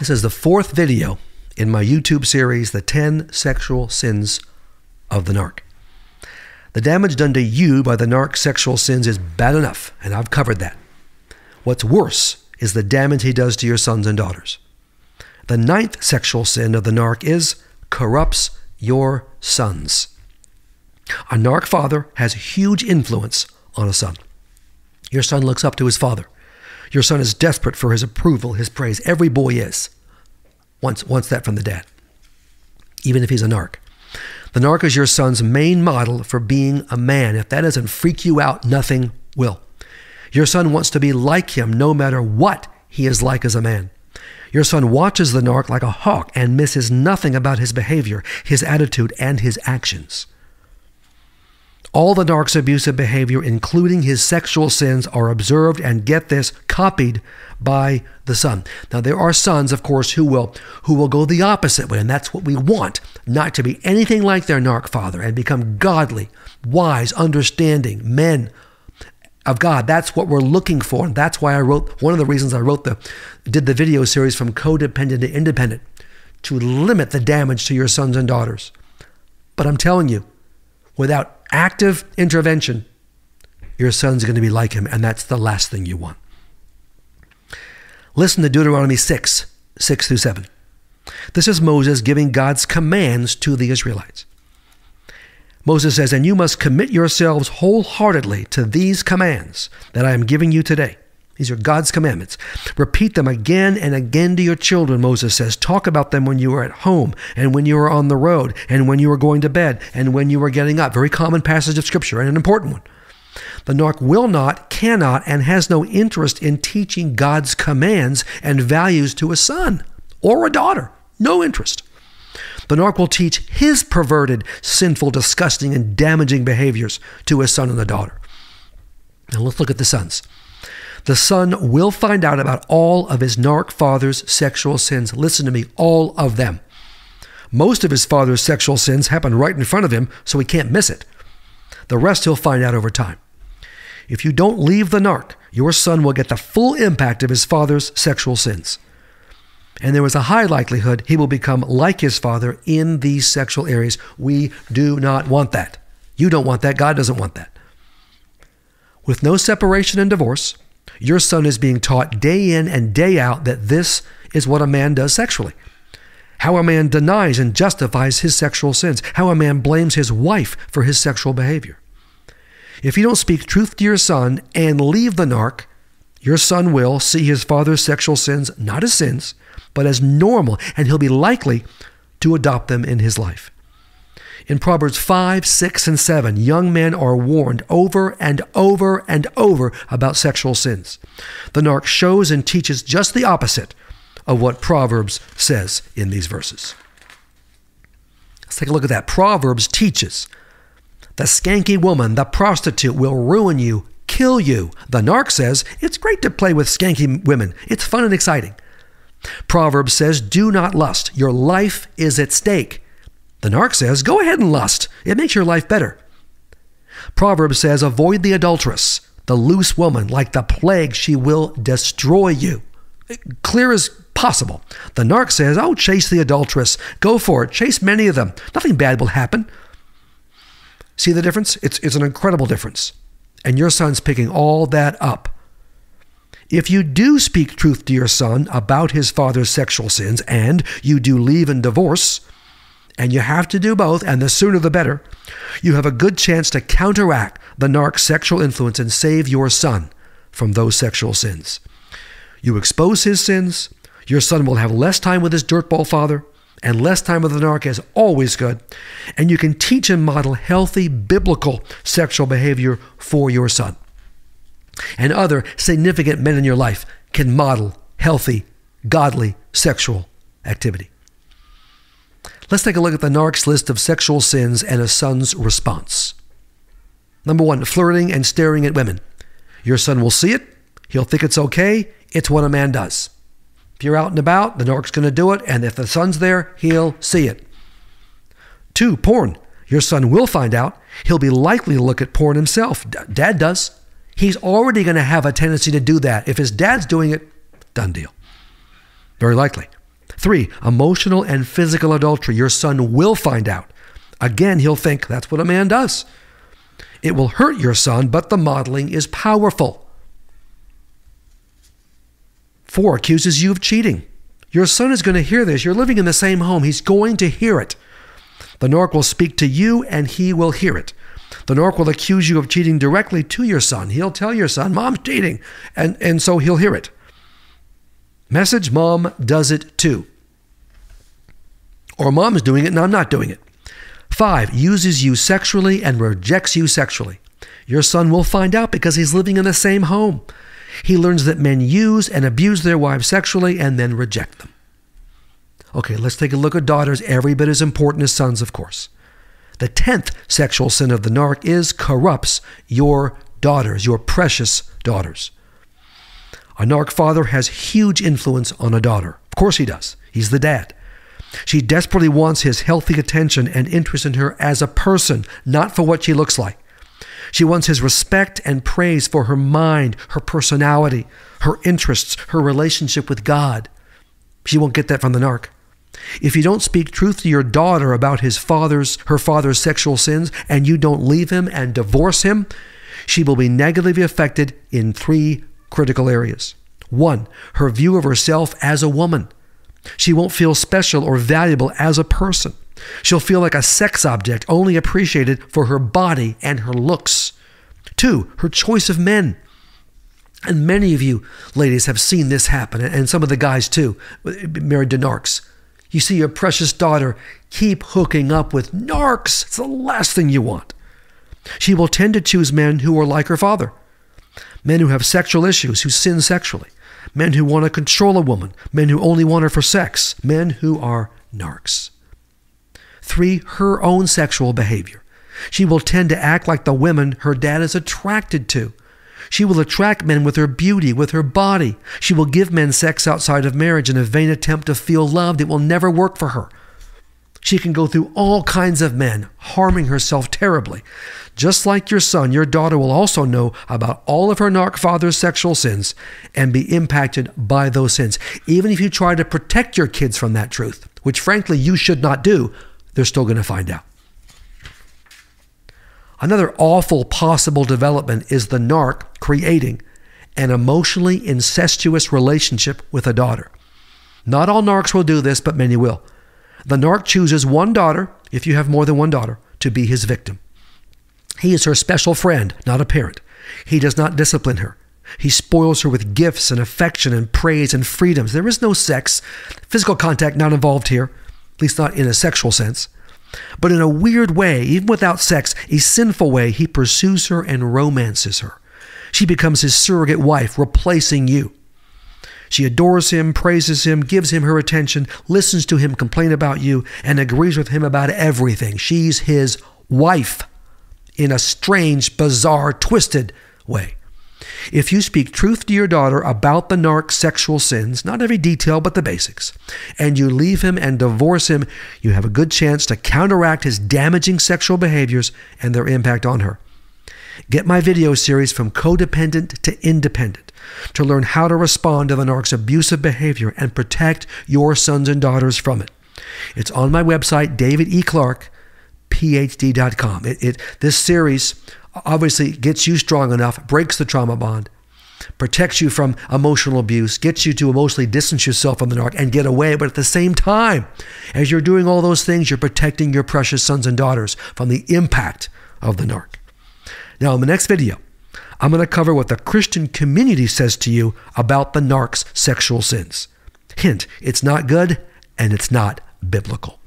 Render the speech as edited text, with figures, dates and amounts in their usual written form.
This is the 4th video in my YouTube series, The 10 Sexual Sins of the Narc. The damage done to you by the narc's sexual sins is bad enough, and I've covered that. What's worse is the damage he does to your sons and daughters. The 9th sexual sin of the narc is corrupts your sons. A narc father has huge influence on a son. Your son looks up to his father. Your son is desperate for his approval, his praise. Every boy is. Wants that from the dad, even if he's a narc. The narc is your son's main model for being a man. If that doesn't freak you out, nothing will. Your son wants to be like him no matter what he is like as a man. Your son watches the narc like a hawk and misses nothing about his behavior, his attitude, and his actions. All the narc's abusive behavior, including his sexual sins, are observed and, get this, copied by the son. Now, there are sons, of course, who will go the opposite way, and that's what we want, not to be anything like their narc father and become godly, wise, understanding men of God. That's what we're looking for, and that's why one of the reasons I did the video series From Codependent to Independent, to limit the damage to your sons and daughters. But I'm telling you, without active intervention, your son's going to be like him, and that's the last thing you want. Listen to Deuteronomy 6:6-7. This is Moses giving God's commands to the Israelites. Moses says, "And you must commit yourselves wholeheartedly to these commands that I am giving you today." These are God's commandments. "Repeat them again and again to your children," Moses says. "Talk about them when you are at home and when you are on the road and when you are going to bed and when you are getting up." Very common passage of Scripture and an important one. The narc will not, cannot, and has no interest in teaching God's commands and values to a son or a daughter. No interest. The narc will teach his perverted, sinful, disgusting, and damaging behaviors to his son and a daughter. Now let's look at the sons. The son will find out about all of his narc father's sexual sins. Listen to me, all of them. Most of his father's sexual sins happen right in front of him, so he can't miss it. The rest he'll find out over time. If you don't leave the narc, your son will get the full impact of his father's sexual sins. And there is a high likelihood he will become like his father in these sexual areas. We do not want that. You don't want that. God doesn't want that. With no separation and divorce, your son is being taught day in and day out that this is what a man does sexually. How a man denies and justifies his sexual sins. How a man blames his wife for his sexual behavior. If you don't speak truth to your son and leave the narc, your son will see his father's sexual sins not as sins, but as normal, and he'll be likely to adopt them in his life. In Proverbs 5, 6, and 7, young men are warned over and over and over about sexual sins. The narc shows and teaches just the opposite of what Proverbs says in these verses. Let's take a look at that. Proverbs teaches the skanky woman, the prostitute, will ruin you, kill you. The narc says it's great to play with skanky women. It's fun and exciting. Proverbs says, do not lust. Your life is at stake. The narc says, go ahead and lust. It makes your life better. Proverbs says, avoid the adulteress, the loose woman. Like the plague, she will destroy you. Clear as possible. The narc says, oh, chase the adulteress. Go for it. Chase many of them. Nothing bad will happen. See the difference? It's an incredible difference. And your son's picking all that up. If you do speak truth to your son about his father's sexual sins, and you do leave and divorce, and you have to do both, and the sooner the better, you have a good chance to counteract the narc's sexual influence and save your son from those sexual sins. You expose his sins, your son will have less time with his dirtball father, and less time with the narc is always good, and you can teach and model healthy, biblical sexual behavior for your son. And other significant men in your life can model healthy, godly sexual activity. Let's take a look at the narc's list of sexual sins and a son's response. Number 1, flirting and staring at women. Your son will see it. He'll think it's okay. It's what a man does. If you're out and about, the narc's going to do it, and if the son's there, he'll see it. 2, porn. Your son will find out. He'll be likely to look at porn himself. Dad does. He's already going to have a tendency to do that. If his dad's doing it, done deal. Very likely. 3, emotional and physical adultery. Your son will find out. Again, he'll think that's what a man does. It will hurt your son, but the modeling is powerful. 4, accuses you of cheating. Your son is going to hear this. You're living in the same home. He's going to hear it. The narc will speak to you and he will hear it. The narc will accuse you of cheating directly to your son. He'll tell your son, Mom's cheating, and so he'll hear it. Message, Mom does it too. Or Mom's doing it and I'm not doing it. 5, uses you sexually and rejects you sexually. Your son will find out because he's living in the same home. He learns that men use and abuse their wives sexually and then reject them. Okay, let's take a look at daughters, every bit as important as sons, of course. The 10th sexual sin of the narc is corrupts your daughters, your precious daughters. A narc father has huge influence on a daughter. Of course he does. He's the dad. She desperately wants his healthy attention and interest in her as a person, not for what she looks like. She wants his respect and praise for her mind, her personality, her interests, her relationship with God. She won't get that from the narc. If you don't speak truth to your daughter about her father's sexual sins, and you don't leave him and divorce him, she will be negatively affected in 3 critical areas. 1, her view of herself as a woman. She won't feel special or valuable as a person. She'll feel like a sex object, only appreciated for her body and her looks. 2, her choice of men. And many of you ladies have seen this happen, and some of the guys too, married to narcs. You see your precious daughter keep hooking up with narcs. It's the last thing you want. She will tend to choose men who are like her father. Men who have sexual issues, who sin sexually. Men who want to control a woman. Men who only want her for sex. Men who are narcs. 3, her own sexual behavior. She will tend to act like the women her dad is attracted to. She will attract men with her beauty, with her body. She will give men sex outside of marriage in a vain attempt to feel loved. It will never work for her. She can go through all kinds of men, harming herself terribly. Just like your son, your daughter will also know about all of her narc father's sexual sins and be impacted by those sins. Even if you try to protect your kids from that truth, which frankly you should not do, they're still going to find out. Another awful possible development is the narc creating an emotionally incestuous relationship with a daughter. Not all narcs will do this, but many will. The narc chooses one daughter, if you have more than one daughter, to be his victim. He is her special friend, not a parent. He does not discipline her. He spoils her with gifts and affection and praise and freedoms. There is no sex, physical contact not involved here, at least not in a sexual sense. But in a weird way, even without sex, a sinful way, he pursues her and romances her. She becomes his surrogate wife, replacing you. She adores him, praises him, gives him her attention, listens to him complain about you, and agrees with him about everything. She's his wife in a strange, bizarre, twisted way. If you speak truth to your daughter about the narc's sexual sins, not every detail, but the basics, and you leave him and divorce him, you have a good chance to counteract his damaging sexual behaviors and their impact on her. Get my video series From Codependent to Independent to learn how to respond to the narc's abusive behavior and protect your sons and daughters from it. It's on my website, davideclarke.phd.com. This series obviously gets you strong enough, breaks the trauma bond, protects you from emotional abuse, gets you to emotionally distance yourself from the narc and get away. But at the same time, as you're doing all those things, you're protecting your precious sons and daughters from the impact of the narc. Now, in the next video, I'm going to cover what the Christian community says to you about the narc's sexual sins. Hint, it's not good and it's not biblical.